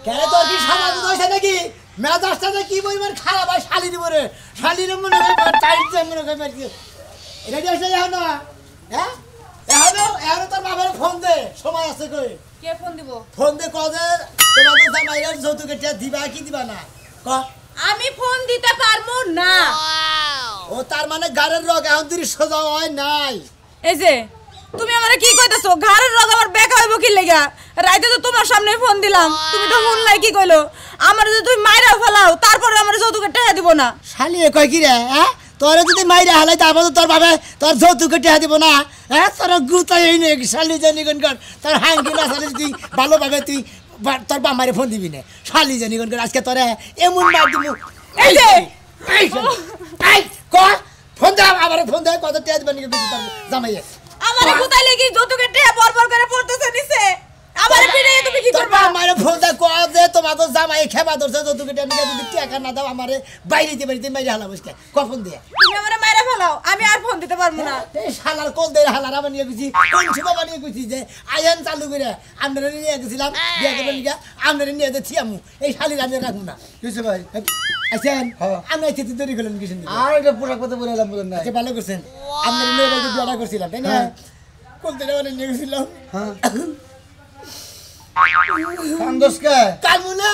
কেন তোর কি সাদা দুধ হইছে নাকি মেজাজটা কি পরিমাণ খারাপ হয় শালি দিব রে শালির মনে হয় টাইট মনে হয় মারছি এটা কি হইছে এখন না হ্যাঁ এখন তোর বাবার ফোন দে সময় আছে কই কে ফোন দিব ফোন দে কদে তোমাদের জামাইয়ের যৌতুকের টাকা দিবা কি দিবা না ক আমি ফোন দিতে পারবো না ও তার মানে গাড়ির রোগ এখন তুই সোজা হয় নাই এই যে তুমি আমারে কি কইতাছো ঘরের রোগ আমার বেকা হইব কি লাগা রাইতে তো তোমার সামনে ফোন দিলাম তুমি তো ফোন নাই কি কইলো আমারে যদি তুমি মাইরা ফেলাও তারপরে আমারে যৌতুকের টাকা দিব না শালি কই কি রে হ্যাঁ তোরে যদি মাইরা হালাই তারপর তোর বাবা তোর যৌতুকের টাকা দিব না হ্যাঁ তোর গুতাই নে শালি জানি কোন কর তোর হাঙ্গি না শালি তুই ভালোভাবে তুই তোর বামারে ফোন দিবি না শালি জানি কোন কর আজকে তোরে এমন মার দিব এই যে এই ক ফোন দে আমারে ফোন দে কত টাকা দিবেন কি তোর জামাইয়ে আমারে গুতাই লাগি যৌতুকের টাকা বরবর করে পড়তেছে নিছে আমারে পিড়ে তুমি কি করবা আমারে ফোন দে কো দে তোমাকে জামাই খেবা ধরছে যৌতুকের টাকা নিয়ে যদি টাকা না দাও আমারে বাইরে দিতে মাইরা হালা বসকে ক ফোন দে তুমি আমারে মাইরা ফেলাও আমি আর ফোন দিতে পারবো না এই শালার কোন দে হালার আমি নিয়ে গেছি কোন সুবা বানিয়ে গেছি যে আয়ন চালু করে আমরা নিয়ে গেছিলাম বিয়া করে নিয়ে আমরা নিয়ে যাচ্ছি আমু এই শালির আমি রাখবো না কিছু ভাই আছেন আমি আইতে তৈরি করলাম কিছু আর এটা পোশাক কথা বলে এলাম বলেন না আচ্ছা ভালো করছেন আমরা নিয়ে গেছি বিয়া করছিলাম তাই না কোন দে নিয়ে গেছিলাম হ্যাঁ কান্দসকে কামুনা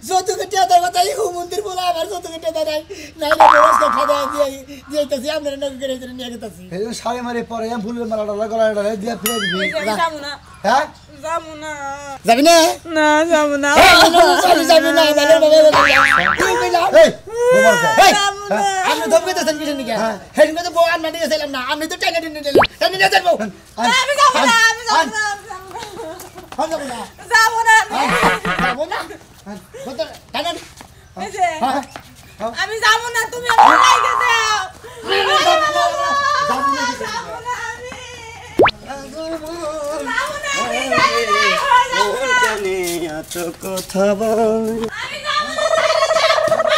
যৌতুকের টাকা কথাই মন্দির বলা আবার যৌতুকের টাকা নাই নাই ব্যবস্থা খাওয়া দিয়ে দিয়েছি আমরা নগর করে নিয়ে গেছি এই শাড়ি মারি পরে ফুলের মালাটা গলাটা দিয়ে ফিরে দিবি যাবো না হ্যাঁ যাবো না যাবি না না যাবো না যাবি না ভালো তুই কইলা এই বোমার কে এই আপনি ধমকে দেন কিছু নাকি হেন কথা বউ আন মাটি গেছিলাম না আপনি তো টাকা দিন দিলেন টাকা নিয়ে যাবো আমি যাবো না আমি যাবো না হন যাবো না যাবো না যাবো না কত টাকা এই যে আমি যাবো না তুমি আমাকে লাইকে দাও যাবো না যাবো না আমি কথা বল আমি যাবো না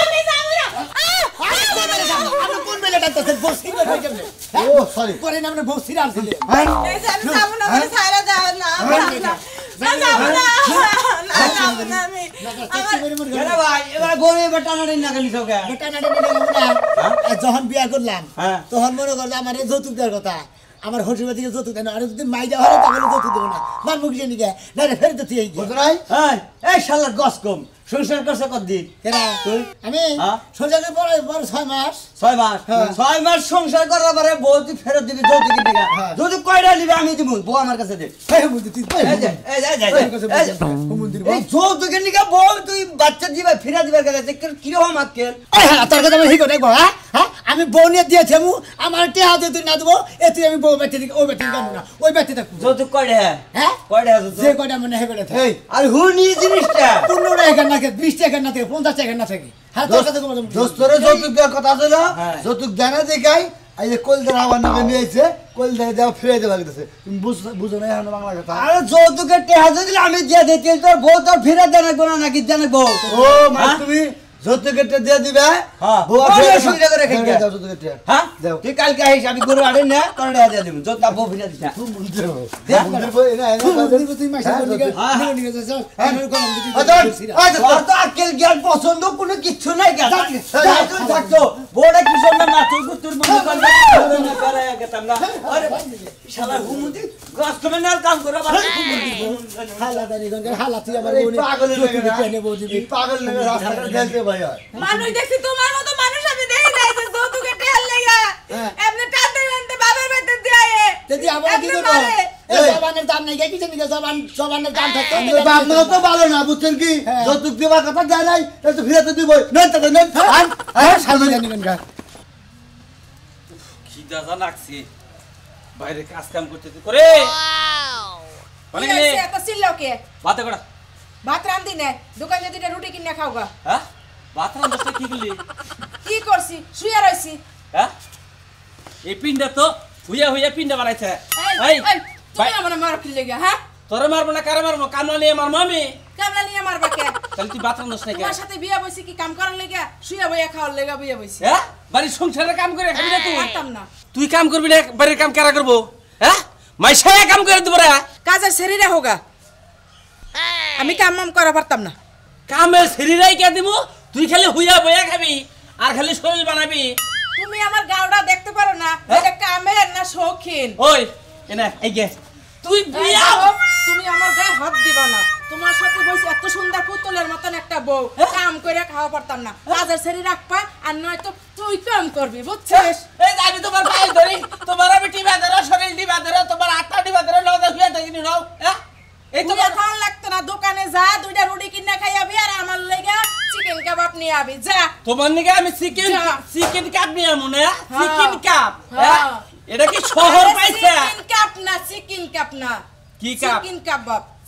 আমি যাবো না আপনি কোন বেলা ডাক্তার বসি করে কেমনে ও সরি পরে না আপনি বসি রাখছিলেন এই যে আমি যাবো না আমি ছাইরা দাও না না যাবো না না যাবো না আমি কেন ভাই এবার গরে বেটানাড়ি না গলি সকে যখন বিয়া করলাম তখন মনে করলো আমার যৌতুক দেওয়ার কথা আমার হসিবার দিকে যৌতুক দেয় না আর যদি মাই যাওয়া হয় তাহলে যৌতুক দেবো না মান মুখ নিয়ে না রে ফেরত দিয়ে বুঝরাই এই শালার গস কম সংসার করছে কতদিন কেনা আমি সোজাকে পরে 6 মাস 6 মাস 6 মাস সংসার করার পরে বউ তুই ফেরত দিবি যৌতুক টাকা যৌতুক কয়টা নিবি আমি দিব বউ আমার কাছে দে এই মুদি তুই এই যৌতুকের নিকা বউ তুই বাচ্চা দিবা ফিরা দিবার কাছে কি রকম আক্কেল তোর কথা আমি ঠিক দেখবো হ্যাঁ আমি বউ নিয়ে দিয়েছি আমার টেহা দিয়ে তুই না দেবো এতে আমি বউ বেঁচে দিকে ওই বেঁচে জানবো না ওই বেঁচে থাকবো যৌতুক কয়টা হ্যাঁ কয়টা যে কয়টা মানে হে করে থাকে আর হুনি জিনিসটা 15 টাকা না থাকে 20 টাকা না থাকে 50 টাকা না থাকে হ্যাঁ তোর সাথে কোনো দোস্তরে যৌতুক দেওয়ার কথা ছিল যৌতুক জানা দেখাই এই যে কলদার আবার নামে নিয়েছে কলদার দেওয়া ফিরে দেওয়া গেছে তুমি বুঝো না এখন বাংলা কথা আরে যৌতুকের টেহা যদি আমি দিয়ে দিতে তোর বউ তোর ফিরে দেনা গোনা নাকি জানাবো ও মা তুমি যৌতুকের টেহা দিয়ে দিবে হ্যাঁ বউ ফিরে সুবিধা করে রেখে দাও যৌতুকের টেহা হ্যাঁ দাও তুই কালকে আইস আমি গরু আড়ে না তোর টেহা দিয়ে দিব যৌতুক বউ ফিরে দিছা তুই বলতে হবে দেখ বই না তুই মাসে নিয়ে যাস তোর তো আকেল জ্ঞান পছন্দ কোনো কিছু নাই গা তুই থাকতো বড় কি সুন্দর না তুই তোর মনে করবে না করে গেতাম না আরে শালা হুমুদি গাছ তুমি না কাম করে বাবা হালাদারি গঙ্গের হালা তুই আমার পাগল লাগে রাস্তাটা দেখতে ভাই মানুষ দেখি তোমার মতো মানুষ আমি দেখি নাই যে যৌতুকের টেল লাগা এমনি টানতে টানতে বাবার বেতে দিয়ে যদি আমরা কি করব এই জবানের দাম নাই কি জানি জবানের দাম থাকতো বাপ মা তো ভালো না বুঝছেন কি যৌতুক দেওয়ার কথা যায় নাই তাহলে তো ফিরে তো দিব না তো না সামনে জানি গঙ্গা কি দাদা লাগছে বাইরে কাজ কাম করতে করে মানে কি এত সিল্লো কে বাতে কড়া ভাত রান্ধি নে দোকানে দুইটা রুটি কিনে খাওগা হ্যাঁ বাথরুম বসে কি করলি কি করছি শুয়ে রইছি হ্যাঁ এই পিন্ডা তো হুইয়া পিন্ডা বানাইছে এই তুমি আমারে মার কি লাগা হ্যাঁ তোরে মারবো না কারে মারবো কামলা নিয়ে মারবো আমি কামলা নিয়ে মারবা কে তাহলে তুই বাথরুম বসে তোমার সাথে বিয়া বইছি কি কাম করার লাগা শুয়ে বইয়া খাওয়ার লাগা বিয়া বইছি হ্যাঁ বাড়ির সংসারে কাম করে খাবি না তুই পারতাম না তুই কাম করবি না বাড়ির কাম কারা করবো হ্যাঁ মাইশায় কাম করে দিব রে কাজের শরীরে হোগা আমি কাম করা পারতাম না। কামে শরীরাই কে দিব তুই খালি হুইয়া বইয়া খাবি আর খালি শরীর বানাবি। তুমি আমার গাওটা দেখতে পারো না এটা কামের না শৌখিন। ওই এনা এই গে তুই বিয়া তুমি আমার গায়ে হাত দিবা না। তোমার সাথে বসে এত সুন্দর পুতুলের মতন একটা বউ কাম করে খাওয়া পারতাম না। বাজার ছেড়ে রাখবা আর নয় তো তুই কাম করবি বুঝছিস। এই আমি তোমার পায়ে ধরি তোমার আমি টিবা ধরো শরীর টিবা ধরো তোমার আটটা টিবা ধরো নদা হুইয়া দেখিনি নাও। হ্যাঁ এই তো তোমার খাওয়া লাগতো না। দোকানে যা দুইটা রুটি কিনে খাইয়াবি আর আমার লেগে চিকেন কাবাব নিয়ে আবি যা। তোমার নিকে আমি চিকেন কাপ নিয়ে মনে চিকেন কাপ। হ্যাঁ এটা কি শহর পাইছে? চিকেন কাপ না চিকেন কাপ না কি কাপ?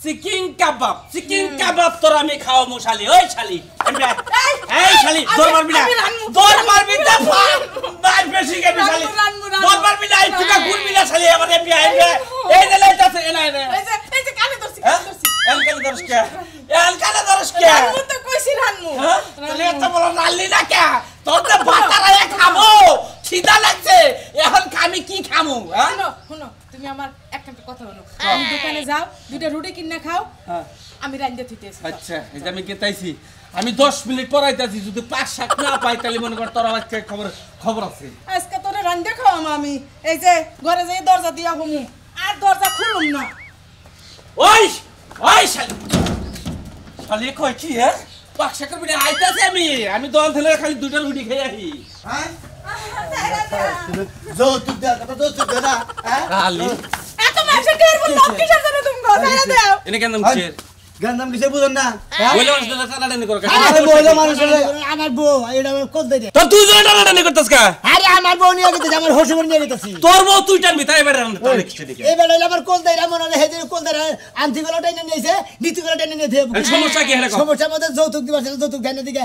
চিকেন কাবাব। চিকেন কাবাব তোর আমি খাওয়া মশালি। ওই শালি এই শালি দৌড় মারবি না দৌড় মারবি না মার বেশি কে শালি দৌড় মারবি না তুই ঘুরবি না শালি আমার এমবি এই যে লাইতাছে এনা এনা এই যে কানে ধরছি এলকালে দরসকে রানমু তো কইছি রানমু। তাহলে এত বড় নালি না কে তোর তো ভাতারায় খাবো খিদা লাগছে এখন আমি কি খামু? শুনো শুনো তুমি আমার একটা কথা বলো। তুমি দোকানে যাও দুইটা রুটি কিনে খাও আমি রান্না থইতেছি। আচ্ছা এই যে আমি কেতাইছি আমি 10 মিনিট পরাইতাছি যদি 5-7 না পাই তাহলে মনে কর তোর আজকে খবর আছে। আজকে তোরে রান্না খাওয়াম আমি। এই যে ঘরে যাই দরজা দিয়া হমু আর দরজা খুলুম না। ওই ওই শালি কই কি হ্যাঁ পাকশা করবি না আইতাছে আমি দল থেকে খালি দুটো রুটি খেয়ে আহি। হ্যাঁ যৌতুক দেওয়ার কথা যৌতুক দে না। হ্যাঁ আলি এত মানুষের টের বল লোক কিসের জন্য তুমি ঘরে দাও। এনে কেন মুছের গান্দাম কিসে বুঝেন না? বলে মানুষ দাদা টানাটানি করে আরে বলে মানুষ আমার বউ এটা কোন দেয় তোর তুই জন্য টানাটানি করতেছ কা? আরে আমার বউ নিয়ে গেছে আমার হসুর নিয়ে গেছে তোর বউ তুই টানবি তাই এবারে টানে কিছু দিকে এই বেলা আমার কোন দেয় মনে হয় হেদের কোন দেয় আন্তিগুলো টেনে নিয়েছে নীতিগুলো টেনে নিয়ে দেব। সমস্যা কি হলো? সমস্যার মধ্যে যৌতুক দিবার ছিল যৌতুক ধ্যানের দিকে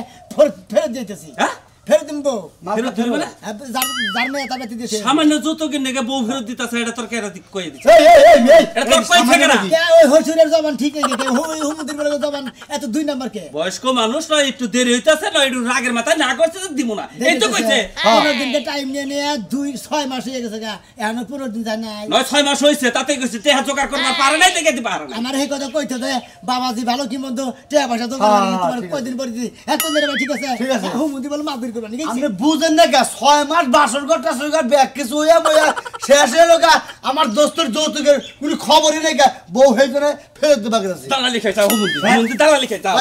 ফেরত দিতেছি। হ্যাঁ ফেরত দিমবো ফেরত ধরবে না যার মেয়ে তাবে দিতেছে সামান্য যৌতুকের নাকি বউ ফেরত দিতাছে এটা তোর কেরা দিক কই দিছে এই এটা তোর কই থাকে না ওই হসুরের জবান ঠিক নেই কে হুমুদির বলে জবান এত দুই নাম্বার কে বয়স্ক মানুষ না একটু দেরি হইতাছে না একটু রাগের মাথায় না করছে দিব না এই তো কইছে 15 দিনকে টাইম নিয়ে নিয়ে 2-6 মাস হয়ে গেছে গা এখনো 15 দিন যায় নাই 9-6 মাস হইছে তাতে কইছে টেহা জোগাড় করবার পারে নাই দেখে দিতে পারে না আমার এই কথা কইতে দে বাবাজি ভালো কি মন্দ টেয়া পয়সা তো তোমার কয়দিন পরে দিই এখন ধরে ঠিক আছে হুমুদি বলে মাফ করবা নাকি আপনি বুঝেন না গা 6 মাস বাসর ঘরটা সরকার ব্যাগ কিছু হইয়া বইয়া শেষ হয়ে গেল আমার দোস্তের যৌতুকের কোনো খবরই নেই গা বউ হয়ে করে ফেরত দিবা গেছে তালা লিখাই চাও হুমুন্দি তালা লিখাই চাও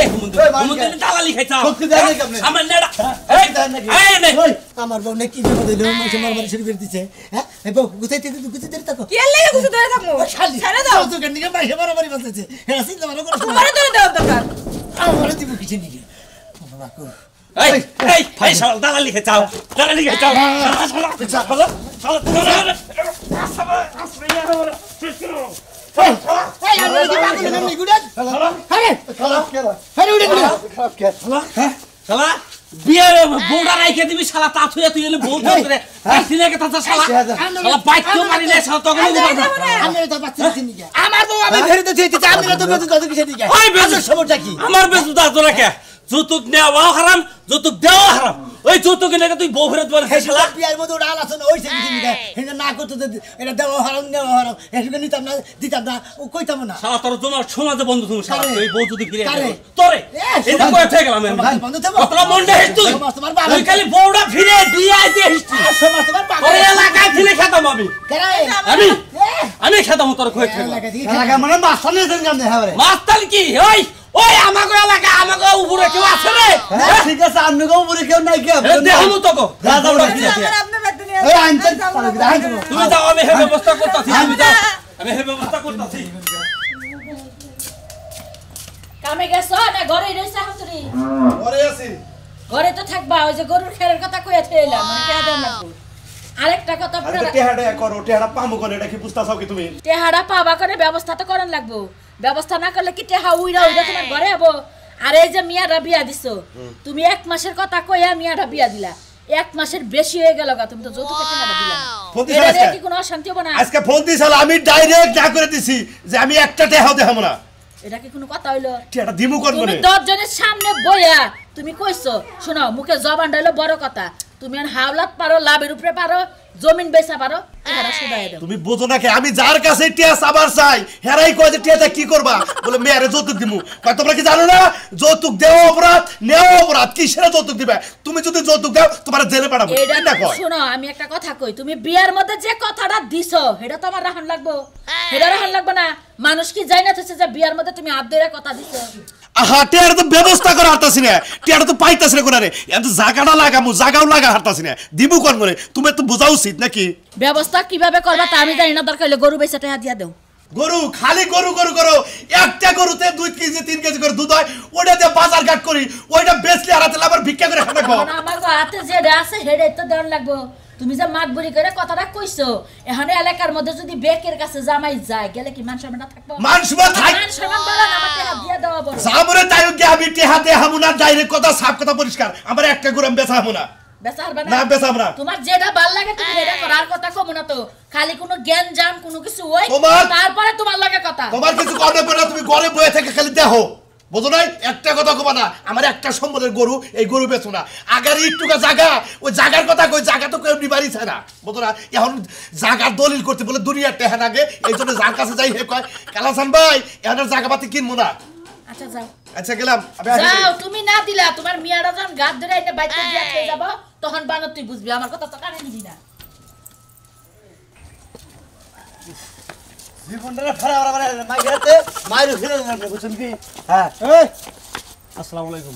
এই হুমুন্দি তালা লিখাই চাও সত্যি দেয় নাকি আপনি আমার নেড়া এই নে আমার বউ নাকি কি বলে দিল মাসে মারবার শুরু করে দিছে হ্যাঁ এই বউ গুছাইতে ধরে থাকো কি লাগে কিছু ধরে থাকমু শালি ছেড়ে দাও তো কেন নিকে মাসে মারামারি বসেছে হ্যাঁ চিন্তা ভালো করে তোমারে ধরে দাও দরকার আমার দিব কিছু নিকে বাবা কো এই এই এই শালা তালা লিখাই চাও তালা লিখাই চাও শালা এই আমরা কি পাগল নাম নিগুড়া আরে খারাপ কেলা আরে উড়ে গেল খারাপ কেলা শালা বিয়ের বউটা রাইখে দিবি শালা তা থুয়া তুই এলে বউ ধরে আসিনাকে তাছা শালা শালা বাইকও মারি না শালা তখন দিবা না আমরা তো পাচ্ছি নিকে আমার বউ আমি ফেরত দিতে চাই আমরা তো কত কিছু দিকে ওই বেজু সমস্যা কি আমার বেজু দা তোরা কে যৌতুক নেওয়াও হারাম যৌতুক দেওয়া হারাম ওই যৌতুক নাকি তুই বউ ফেরত বলে শালা পিয়ার মধ্যে ওটা আলোচনা হইছে কিছু নিকে এটা না করতে এটা দেওয়া হারাম নেওয়া হারাম এটা নিতাম না দিতাম না ও কইতাম না শালা তোর তোমার সমাজে বন্ধু তুমি শালা কারে? তুই বউ যদি ফিরে কারে? তোরে এটা কই থেকে গেলাম ভাই, বন্ধু তো কতলা মন্ডে তুই তোমার বাবা তুই খালি বউটা ফিরে দিয়ে আইতে হিস্ট্রি সমাজ তোমার বাবা ওরে এলাকায় ফিরে খেতাম আমি কেন আমি খেতাম তোর কই থেকে এলাকা মানে মাস্টার নিয়ে দেন কেমনে হ্যাঁ রে মাস্তাল কি ওই ওই আমাগো এলাকা আমাগো উপরে কেউ আছে রে হ্যাঁ ঠিক আছে আপনি গো উপরে কেউ নাই কি এ দেহমু তো গো যা যাও না কি আমার আপনার বাড়িতে নিয়ে এই আনছেন আনছেন তুমি যাও আমি হে ব্যবস্থা করতেছি তুমি যাও আমি হে ব্যবস্থা করতেছি কামে গেছো না ঘরে রইছা হতরি পরে আছি ঘরে তো থাকবা ওই যে গরুর খেরের কথা কইয়া থইলাম মানে কে দাম লাগবো আরেকটা কথা আরে টেহাডা করো টেহাডা পামু কোন এটা কি বুঝতাছাও কি তুমি টেহাড়া পাবা করে ব্যবস্থা তো করন লাগবো ব্যবস্থা না করলে কি টেহা উইরা উইরা তোমার ঘরে আবো আর এই যে মিয়ারা বিয়া দিছো তুমি 1 মাসের কথা কইয়া মিয়ারা বিয়া দিলা 1 মাসের বেশি হয়ে গেল গা তুমি তো যৌতুকের টাকাটা দিলা ফোন দিছ এটা আজকে? কি কোনো অশান্তি হবে না আজকে ফোন দিছাল আমি ডাইরেক্ট না করে দিছি যে আমি একটা টেহাও দেখাবো না এটা কি কোনো কথা হইলো টেহাডা দিমু কোন তুমি মনে 10 জনের সামনে বইয়া তুমি কইছো শোনো মুখে জবান ডাইলো বড় কথা তুমি আর হাওলাত পারো লাভের উপরে পারো জমিন বেচা পারো এরা শুধাই দাও তুমি বোঝো না কে আমি যার কাছে টিয়া আবার চাই হেরাই কয় যে টিয়াটা কি করবা বলে মেয়েরে যৌতুক দিমু কয় তোমরা কি জানো না যৌতুক দেওয়া অপরাধ নেওয়া অপরাধ কিসের যৌতুক দিবে তুমি যদি যৌতুক দাও তোমার জেলে পাঠাবো এটা কয় শোনো আমি একটা কথা কই তুমি বিয়ার মধ্যে যে কথাটা দিছো সেটা তো আমার রাহন লাগবো সেটা রাহন লাগবে না মানুষ কি জানি না যে বিয়ার মধ্যে তুমি আব্দের কথা দিছো আহা টিয়ার তো ব্যবস্থা করা হারতাছি না টিয়ার তো পাইতাছি না কোনারে এত জায়গাটা লাগামু জায়গাও লাগা হারতাছি না দিবু কোন করে তুমি তো বোঝা উচিত নাকি ব্যবস্থা কিভাবে করবা তা আমি জানি না দরকার হলে গরু বেচা টাকা দিয়া দাও গরু খালি গরু গরু করো একটা গরুতে 2 কেজি 3 কেজি করে দুধ হয় ওইটা দিয়ে বাজার ঘাট করি ওইটা বেচলে আর হাতে আবার ভিক্ষা করে খাবে এখন আমার হাতে যেটা আছে সেটাই তো দেওয়ার লাগবো তুমি যে মাতবুরি করে কথাটা কইছো এখানে এলাকার মধ্যে যদি বেকের কাছে জামাই যায় গেলে কি মান সম্মান থাকবো মান সম্মান থাক মান সম্মান বলা না আমাকে হাত দিয়া দেওয়া বড় সামনে তাইও কি আমি টেহাতে হামুনা ডাইরেক্ট কথা সাফ কথা পরিষ্কার আমার একটা গরু আমি বেচা হামুনা বেচা হারবা না বেচা হামুনা তোমার যেটা ভাল লাগে তুমি এটা করার কথা কমু না তো খালি কোনো জ্ঞান জাম কোনো কিছু ওই তারপরে তোমার লাগে কথা তোমার কিছু করতে পারে তুমি ঘরে বসে থেকে খালি দেখো বুঝো নাই একটা কথা কবা না আমার একটা সম্বলের গরু এই গরু বেচো না আগার একটুকা জায়গা ওই জায়গার কথা কই জায়গা তো কেউ নিবারই চায় না বুঝো না এখন জায়গার দলিল করতে বলে দুনিয়ার টেহান আগে এই জন্য যার কাছে যাই হে কয় কালাসান ভাই এখন জায়গা পাতি কিনবো না আচ্ছা যাও আচ্ছা গেলাম যাও তুমি না দিলা তোমার মিয়াটা যখন গাদ ধরে এনে বাইতে দিয়া খেয়ে যাব তখন বানর তুই বুঝবি আমার কথা তো কানে নিবি না জীবনটা ফারা ফারা মাইরাতে মাইরু ফিরে না বুঝছেন কি হ্যাঁ এই আসসালামু আলাইকুম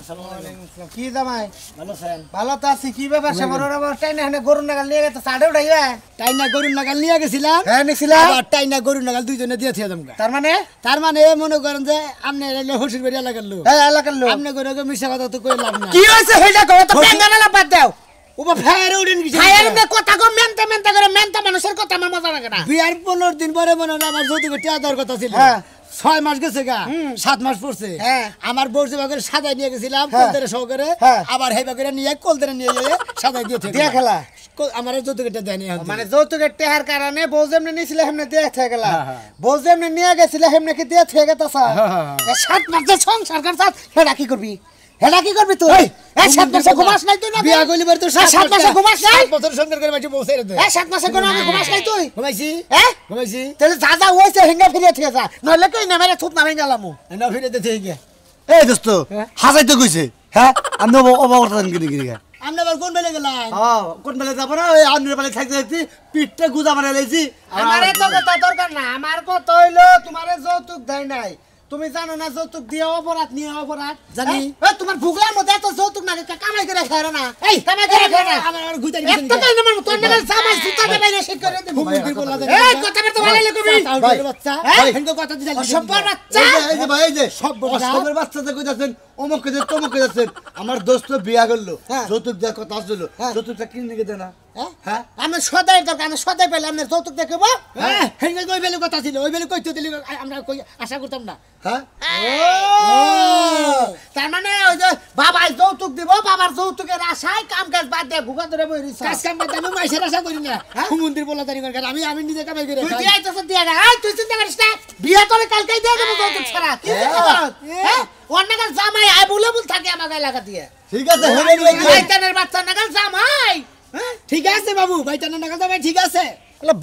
কি জামাই ভালো আছেন ভালো তো আছি কি ব্যাপার সে বড় বড় টাইনা এখানে গরু নাগাল নিয়ে গেছে সাড়ে উঠাইবা টাইনা গরু নাগাল নিয়ে গেছিলাম হ্যাঁ নিছিলাম আর টাইনা গরু নাগাল দুইজনে দিয়েছে তোমরা তার মানে মনে করেন যে আপনি এলে হসির বাড়ি এলাকার লোক হ্যাঁ এলাকার লোক আপনি গরু মিশা কথা তো কই লাভ না কি হইছে হেটা কও তো পেঙ্গালা বাদ দাও ওবা ফায়ারে উড়েন গেছে ফায়ারে নে কথা কো মেনতা মেনতা করে মেনতা মানুষের কথা আমার মজা লাগে না বিয়ার 15 দিন পরে মনে হয় আমার যৌতুক টিয়া দেওয়ার কথা ছিল হ্যাঁ 6 মাস গেছে গা 7 মাস পড়ছে আমার বউ যে বাগের সাদাই নিয়ে গেছিলাম কোলদের সহকারে আবার হেই বাগের নিয়ে কোলদের নিয়ে গিয়ে সাদাই দিয়ে থেকে খেলা আমার যৌতুকটা দেয়নি মানে যৌতুকের টেহার কারণে বউ যেমনে নিছিল হেমনে দিয়ে থেকে গেলা বউ যেমনে নিয়ে গেছিল হেমনে কি দিয়ে থেকে গেতাছা 7 মাস যে সংসার করছাস হেডা কি করবি হেডা কি করবি তুই এই 7 মাসে ঘুমাস নাই তুই না বিয়া কইলি বার তুই 7 মাসে ঘুমাস নাই 7 বছর সংসার করে মাঝে বউ ছেড়ে দে এই 7 মাসে কোন আমি ঘুমাস নাই তুই ঘুমাইছি ঘুমাইছি তাহলে যা যা হইছে হেঙ্গা ফিরে থেকে যা নইলে কই না মেরে থুত না গেলাম না ফিরে দে থেকে এই দোস্ত হাজাই তো কইছে হ্যাঁ আমি অবগতন গিরি গিরি আমরা আবার কোন বেলে গেলাম হ্যাঁ কোন বেলে যাব না ওই আন্নের বেলে থাকতে থাকতে পিঠটা গুজা মারা লাইছি আমারে তো কথা দরকার না আমার কথা হইলো তোমারে যৌতুক দেয় নাই তুমি জানো না যৌতুক দিয়ে অপরাধ নিয়ে অপরাধ জানি এই তোমার ভুগলার মধ্যে তো যৌতুক না কামাই করে খায় না এই কামাই করে খায় না আমার গুইতা নিছে একটা তাই না তোর না জামাই সুতা দে বাইরে শেক করে দেব এই কথা তো ভালো লাগে বাচ্চা হেনকো কথা দিলা সব বাচ্চা এই যে ভাই এই যে সবের বাচ্চাতে কইতাছেন অমুক কইতে তমুক কইতাছেন আমার দোস্ত বিয়া করলো যৌতুক দেওয়ার কথা আসছিল যৌতুকটা কিনে দিকে দে না হ্যাঁ আমি সদাই দরকার আমি সদাই পেলে আমি যৌতুক দেখব হ্যাঁ হেনকো ওই বেলে কথা ছিল ওই বেলে কইতে দিলি আমরা কই আশা করতাম না হ্যাঁ তার মানে ওই যে বাবাই যৌতুক দিব বাবার যৌতুকের আশায় কাম কাজ বাদ দিয়ে ভুগা ধরে বই রিসা কাজ কাম বাদ আমি মাইশের আশা করি না হুমন্দির বলা তারি করে আমি আমি নিজে কামাই করে তুই আইতাছ দিয়া না তুই চিন্তা করিস না বিয়া তোরে কালকেই দিয়ে দেব যৌতুক ছাড়া কি হ্যাঁ অন্যকাল জামাই আই বলে বল থাকে আমার এলাকা দিয়ে ঠিক আছে হেরে নিয়ে বাইতানের বাচ্চা নাগাল জামাই ঠিক আছে বাবু বাইতানের নাগাল জামাই ঠিক আছে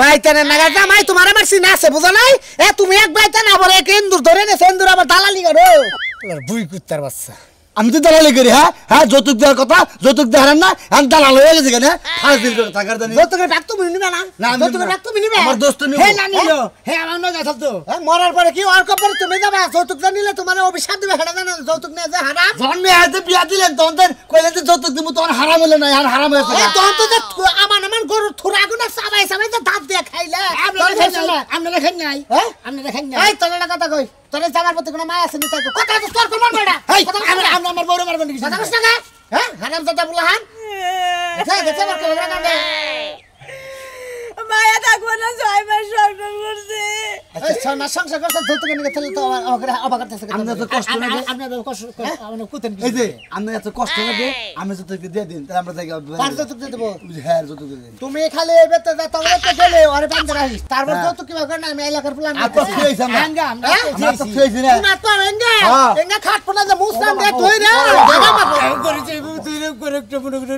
বাইতানের নাগাল জামাই তোমার আমার সিনা আছে বুঝা নাই এ তুমি এক বাইতান আবার এক ইন্দুর ধরে নে সেন্দুর আবার দালালি করো বুই কুত্তার বাচ্চা আমি তো দালালি করি হ্যাঁ হ্যাঁ যৌতুক দেওয়ার কথা যৌতুক দেওয়ার না আমি দালাল হয়ে গেছি কেন ফাঁস দিন করে থাকার জানি যৌতুকের ব্যাগ তুমি নিবে না যৌতুকের ব্যাগ তুমি নিবে আমার দোস্ত নিবে হে না নিলো হে আমার না যাইতাল তো মরার পরে কি ওর কপরে তুমি যাবে যৌতুক নিলে তোমার অভিশাপ দিবে হেডা জানো যৌতুক নিয়ে যে হারাম জন্মে আইতে বিয়া দিলেন তখন কইলেন যে যৌতুক দিব তখন হারাম হলো না আর হারাম হয়েছে এই তখন তো যে আমার গরু থুরা গুনা সাবাই সাবাই তো দাঁত দিয়ে খাইলে আমরা খাই নাই আমরা খাই নাই এই তোর কথা কই তোর জামার প্রতি কোনো মায়া আছে নি তাই কথা তো তোর কোন মারবেডা এই আমরা আমার বড় মারবেন কি কথা কইছ না হ্যাঁ হারাম জাদা বুলাহান দেখে দেখে মার কথা কান্দে মা মায়া থাকবো না 6 মাস সংসার করছে এই ছয় মাস সংসার করছ যৌতুক নিয়ে তাহলে তো আমাকে অবাক করতেছে আমরা তো কষ্ট না আপনি কষ্ট মানে কুতেন এই যে আমরা এত কষ্ট লাগে আমি যতটুকু দিয়ে দিন তাহলে আমরা জায়গা পাঁচ যৌতুক দিয়ে দেবো হ্যাঁ যতটুকু দিন তুমি খালি এই বেতে যা তোমরা তো গেলে ওরে বান্ধে রাখিস তারপর যৌতুক কি করে না আমি এলাকার প্ল্যান আর তো ফেইছ আমরা আমরা তো ফেইছ না না তো এঙ্গা হ্যাঁ। এঙ্গা খাট পনা যে মুসলাম দে ধই রে দেখা মারো করেছে তুই করে একটা মনে করে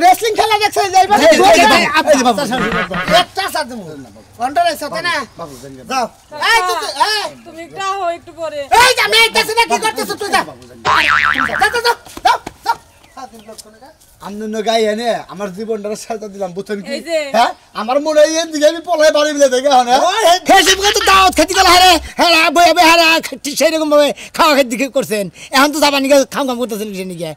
রেসলিং খেলা দেখছ যাইবা এই যে বাবু একটা সাথে কন্ট্রোল আছে তাই না বাবু যাও এই তুই এই তুমি কাহো একটু পরে এই যা আমি আইতাছি না কি করতেছ তুই যা আন্দোলন গাই এনে আমার জীবনটা সাজা দিলাম বুঝছেন কি এই যে। হ্যাঁ আমার মনে হয় এই দিকে আমি পলাই বাড়ি মিলে দেখে হ্যাঁ ফেসিপ তো দাওয়াত খেতে গেল হারে হ্যাঁ বই হারা সেইরকম ভাবে খাওয়া খেতে করছেন এখন তো যাবা নিকে খাওয়া কাম করতেছেন কিসে নিকে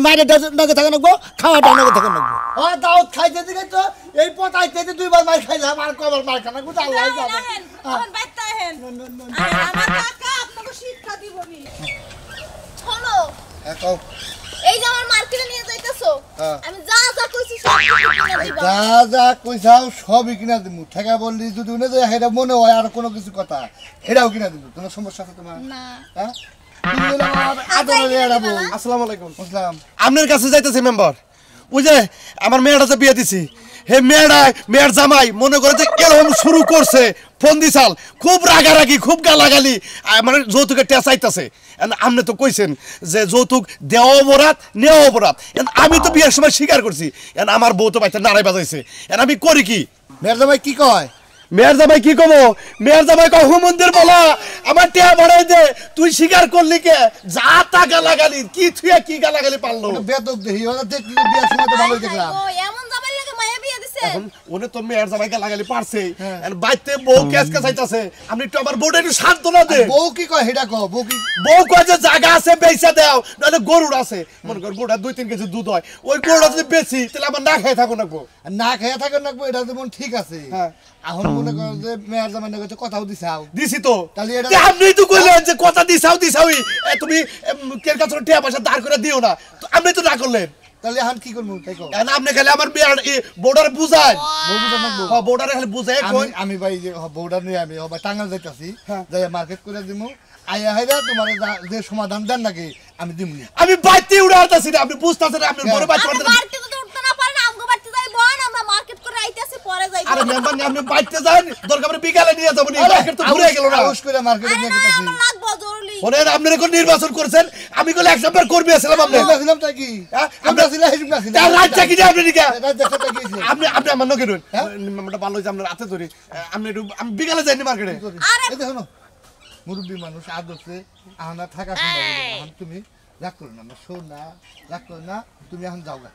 মায়ের নগে থাকা নাকবো খাওয়াটা নগে থাকা নাকবো ও দাওত খাইতে দিকে তো এই পথ আইতে দুইবার মার খাইলাম আর কবার মার খানা কোথা আল্লাহ জানে আমার বাইতে হেন আমার কাকা আপনাকে শিক্ষা দিবনি শোনো হ্যাঁ কও এই যে আমার মার্কেটে নিয়ে যাইতেছো হ্যাঁ। আমি যা যা কইছি সব কিছু কিনে দিবা যা যা কইছাও সবই কিনা দিমু ঠেকা বললি যদি উনি যে হেটা মনে হয় আর কোনো কিছু কথা এটাও কিনা দিমু কোনো সমস্যা আছে তোমার না হ্যাঁ তুমি হলো আমার আদরের এড়াবো আসসালামু আলাইকুম বুঝলাম আপনার কাছে যাইতেছি মেম্বার ওই যে আমার মেয়েটা যে বিয়ে দিছি হে মেয়ের জামাই মনে করে যে এরকম শুরু করছে ফোন দিছাল খুব রাগারাগি খুব গালাগালি মানে যৌতুকের টেস আইতাছে আপনি তো কইছেন যে যৌতুক দেওয়া অপরাধ নেওয়া অপরাধ আমি তো বিয়ের সময় স্বীকার করছি আমার বউ তো বাইতে নাড়াই বাজাইছে আমি করি কি মেয়ের জামাই কি কয় মেয়ের জামাই কি কব মেয়ের জামাই কয় হুমন্দির বলা আমার টেয়া বাড়াই দে তুই স্বীকার করলি কে যা তা গালাগালি কি তুই কি গালাগালি পারলো বেদক দেহি ওরা দেখলি বিয়ার সময় তো ভালোই দেখলাম ও এমন জামাই লাগে মায়া বিয়ে দিছে এখন উনি তো মেয়ের জামাই গালাগালি পারছে বাইতে বউ কেস কেসাইতাছে আপনি একটু আমার বউটা একটু সান্ত্বনা দে বউ কি কয় হেটা কও বউ কি বউ কয় যে জায়গা আছে বেচা দাও নাহলে গরুর আছে মনে কর গরুটা 2-3 কেজি দুধ হয় ওই গরুটা যদি বেচি তাহলে আমার না খেয়ে থাকো নাকবো না খেয়ে থাকেন নাকবো এটা যেমন ঠিক আছে হ্যাঁ। এখন মনে কর যে মেয়ের জামাই নাকি কথাও দিছাও দিছি তো তাহলে এটা- তে আপনি তো কইলেন যে কথা দিছাওই তুমি কের কাছে টাকা পয়সা দাঁড় করে দিও না তো আপনি তো না করলেন তাহলে এখন কি করবো তাই কও এখন আপনি খালি আমার বর্ডার বুঝান বউ বুঝা নাকবো হ্যাঁ বর্ডারে খালি বুঝাই কই আমি ভাই যে বউটা নিয়ে আমি টাঙ্গাল যাইতাছি হ্যাঁ। যাই মার্কেট করে দিমু আইয়া হাইরা তোমার যে সমাধান দেন নাকি আমি দিমু আমি বাইতে উড়ে আসতেছি না আপনি বুঝতেছেন আপনি বড় বাইতে আমি পারতেন মার্কেটে তো উঠতে না পারি না আমগো বাড়িতে যাই বোন আমরা মার্কেট করে আইতাছি পরে যাই আরে মেম্বার আপনি বাইতে যান দরকার পড়লে বিকালে নিয়ে যাবো নি মার্কেট তো ঘুরে গেল না আউস করে মার্কেটে নিয়ে গেতাছি আমার লাগবো জরুরি ওরে আপনি এখন নির্বাচন করছেন আমি কইলে এক নাম্বার করবি আসলাম আপনি আমরা ছিলাম তাই কি হ্যাঁ? আমরা ছিলাম হেজুম না তার রাত চাকি যে আপনি নিকা দেখা তাই কি আপনি আপনি আমার নকে রুন হ্যাঁ? মেম্বারটা ভালো হইছে আপনার হাতে ধরি আপনি একটু আমি বিকালে যাইনি মার্কেটে এই দেখো না মুরব্বী মানুষ আদর্শে আহনা থাকা সম্ভব হলো না। এখন তুমি রাগ করো না শোন না রাগ করো না তুমি এখন যাও গা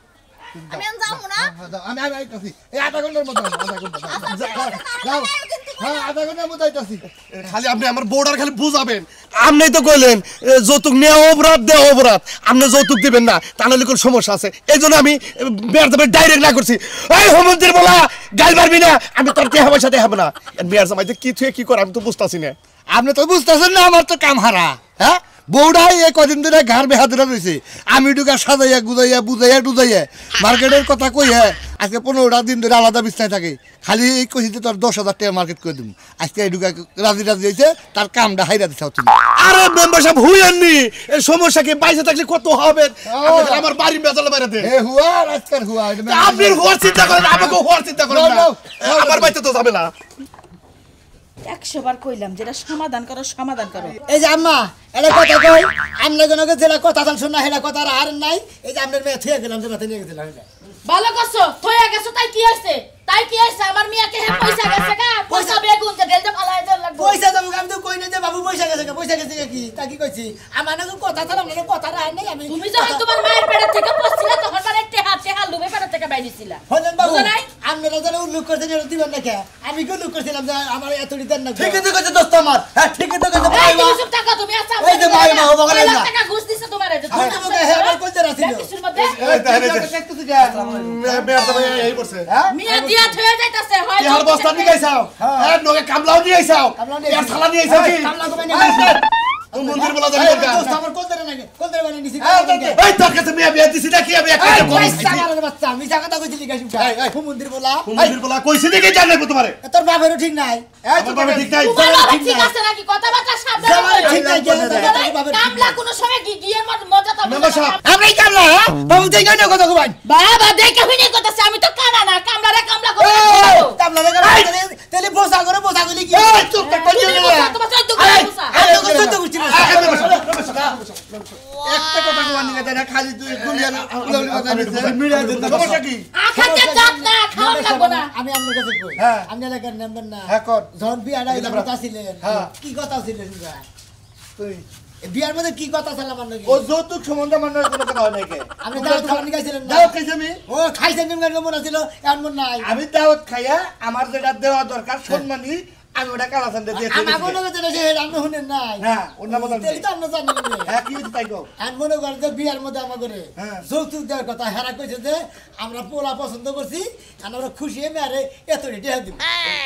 তুমি যাও, আমি এখন যাবো না? হ্যাঁ, হ্যাঁ, যাও। আমি আইতাছি এই আধা ঘন্টার মতো আধা ঘন্টা যাও হ্যাঁ আধা ঘন্টার মতো আইতাছি খালি আপনি আমার বর্ডার খালি বুঝাবেন আপনি তো কইলেন যৌতুক নেওয়া অপরাধ দেওয়া অপরাধ আপনি যৌতুক দিবেন না তাহলে কোন সমস্যা আছে এই জন্য আমি মেয়ের জামাই ডাইরেক্ট না করছি ওই হোমন্দির বলা গাল মারবি না আমি তোর কে আমার সাথে হবে না মেয়ের জামাই যে কি থুয়ে কি করে আমি তো বুঝতাছি না আপনি তো বুঝতেছেন না আমার তো কাম হারা হ্যাঁ বউটাই এই কদিন ধরে ঘর বেহা ধরে রয়েছে আমি ঢুকা সাজাইয়া গুজাইয়া বুঝাইয়া টুজাইয়া মার্কেটের কথা কইয়া আজকে 15টা দিন ধরে আলাদা বিছনায় থাকে খালি এই কইতে তোর 10,000 টাকা মার্কেট করে দিব আজকে এই ঢুকা রাজি হয়েছে তার কামটা হাইরা দিছাও তুমি আরে মেম্বার সাহেব হুইয়াননি এই সমস্যা কি বাইসে থাকলে কত হবে আমার বাড়ি বেজাল বাইরেতে এ হুয়া আজকাল হুয়া আপনি হওয়ার চিন্তা করেন আমাকে হওয়ার চিন্তা করেন না আমার বাড়িতে তো যাবে না 100 বার কইলাম যেটা সমাধান করো এই যে আম্মা এটা কথা কই আমনে জনকে যেটা কথা তাল শুন না হেটা কথা আর নাই এই যে আমনের মেয়ে থুয়ে গেলাম যে মাথা নিয়ে গেছিলাম ভালো করছো থইয়া গেছো তাই কি হইছে আমার মিয়াকে হে পয়সা গেছে গা পয়সা বেগুন যে ঢেলতে ফালায় দেন লাগবে পয়সা দাম আমি তো কই না যে বাবু পয়সা গেছে কি তা কি কইছি আমার না কথা তাল আমনের কথা রায় নাই আমি তুমি যখন তোমার মায়ের পেট থেকে পড়ছিলা তখন মানে টেহা লুবে পেট থেকে বাইরেছিলা হলেন বাবু বুঝো নাই? আপনারা যেন উল্লেখ করছেন এটা দিবেন না কে আমি কি উল্লেখ করছিলাম যে আমার এতটি দেন না ঠিকই তো কইছে দোস্ত আমার হ্যাঁ ঠিকই তো কইছে এই তুমি সব টাকা তুমি আচ্ছা এই যে মায়ের মা হবো বলে না। টাকা ঘুষ দিছে তোমার এই যে আমি তোমাকে হে আবার কইতে রাছিল কিছুর মধ্যে এই মেয়ের জামাই এই করছে মিয়া দিয়া থইয়া যাইতাছে হয় কি হাল বস্তা নিয়ে আইছাও হ্যাঁ নগে কামলাও নিয়ে আইছাও কামলাও নিয়ে এর থালা নিয়ে আইছাও কি কামলা কমাই নিয়ে হুমুন্দির বলা জানি এই দরকার দোস্ত আমার কোন ধরে নাকি কোন ধরে বানিয়ে নিছি এই তোর কাছে বিয়া দিছি নাকি আমি একটা এই গরু পয়সা মারার বাচ্চা আমি জায়গা তো কইছিলি গাছ উঠা এই, হুমুন্দির বলা হুমুন্দির বলা কইছি দেখি জানাবো তোমারে তোর বাপেরও ঠিক নাই আমার বাবা ঠিক নাই তোমার বাবা ঠিক আছে নাকি কথাবার্তা সাবধানে জামাই বলো। ঠিক নাই কেন বলো, তোর বাপের ঠিক কামলা নাই কোনো সময় গিয়ের মজা তো মেম্বার সাহেব আমরাই কামলা হ্যাঁ বাবু দেই না কথা কবাই বাবা দেখে হইনি কথাছে আমি তো কানা না কামলারে কামলা করে কামলা লাগা তেলে বসা করে বসা গলি কি এই চুপ থাক কই তুমি না তোমার চোদ্দ করে বুঝা আমি তো সত্য করছি না একটা কথা কোয়ানি না দেনা খালি তুই গুলিয়া উলাউলি কথা দিছে মিডিয়া দিতে সমস্যা কি আখাতে যাত না খাওয়া লাগবো না আমি আপনার কাছে কই হ্যাঁ। আপনি এলাকার নাম্বার না হ্যাঁ, কর। যখন বিয়াটা কথা ছিলেন হ্যাঁ। কি কথা ছিলেন তুই এই বিয়ার মধ্যে কি কথা ছিল আমার নাকি ও যৌতুক সম্বন্ধে আমার কোনো কথা হয় নাই কে আপনি দাওয়াত খাওয়ানি গাইছিলেন না দাওয়াত খাইছি আমি ও খাইছেন নিম মনে ছিল এমন মন নাই আমি দাওয়াত খাইয়া আমার যেটা দেওয়া দরকার সম্মানী আমি ওটা কালাসান দিয়ে আমার মনে করতে না যে আপনি শুনেন নাই হ্যাঁ অন্য মতন তেল তো আপনি জানেন না হ্যাঁ কি হইছে তাই কও আর মনে করেন যে বিয়ার মধ্যে আমার করে হ্যাঁ। যৌতুক দেওয়ার কথা হেরা কইছে যে আমরা পোলা পছন্দ করছি আর আমরা খুশি হয়ে মেরে এত রেটে দিব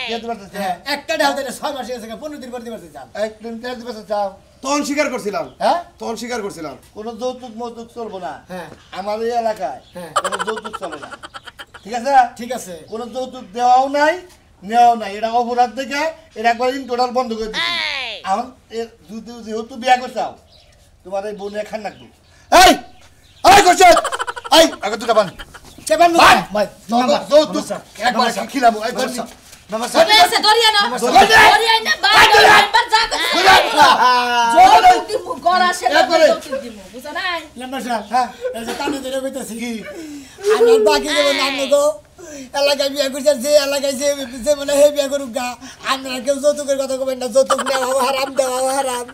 কে দিতে পারতেছে হ্যাঁ একটা ঢাল দিলে 6 মাস গেছে 15 দিন পর দিবার চান এক দিন তেল দিতে চাও তখন স্বীকার করছিলাম হ্যাঁ তখন স্বীকার করছিলাম কোনো যৌতুক মৌতুক চলবো না হ্যাঁ। আমার এই এলাকায় হ্যাঁ। কোনো যৌতুক চলে না ঠিক আছে ঠিক আছে কোনো যৌতুক দেওয়াও নাই নেওয়াও নাই এটা অপরাধ দেখে এটা একবার টোটাল বন্ধ করে দিচ্ছি এখন যেহেতু বিয়া করছাও তোমার এই বোনের খান রাখবো এই এই করছ এই আগে দুটা বান চেপান ভাই, ভাই যৌতুক একবার খিলাম একবার চলে এসে দরিয়া না দরিয়া না বাবা যা যৌতুক দিব গড়া সেটা যৌতুক দিব বুঝা নাই নাম্বার স্যার হ্যাঁ এই যে কানে ধরে কইতাছি কি আমার বাকি যেমন নাম গো এলাকায় বিয়া করছে যে এলাকায় যে মানে হে বিয়া করুক গা আমরা কেউ যৌতুকের কথা কবেন না যৌতুক নেওয়া হারাম দেওয়া হারাম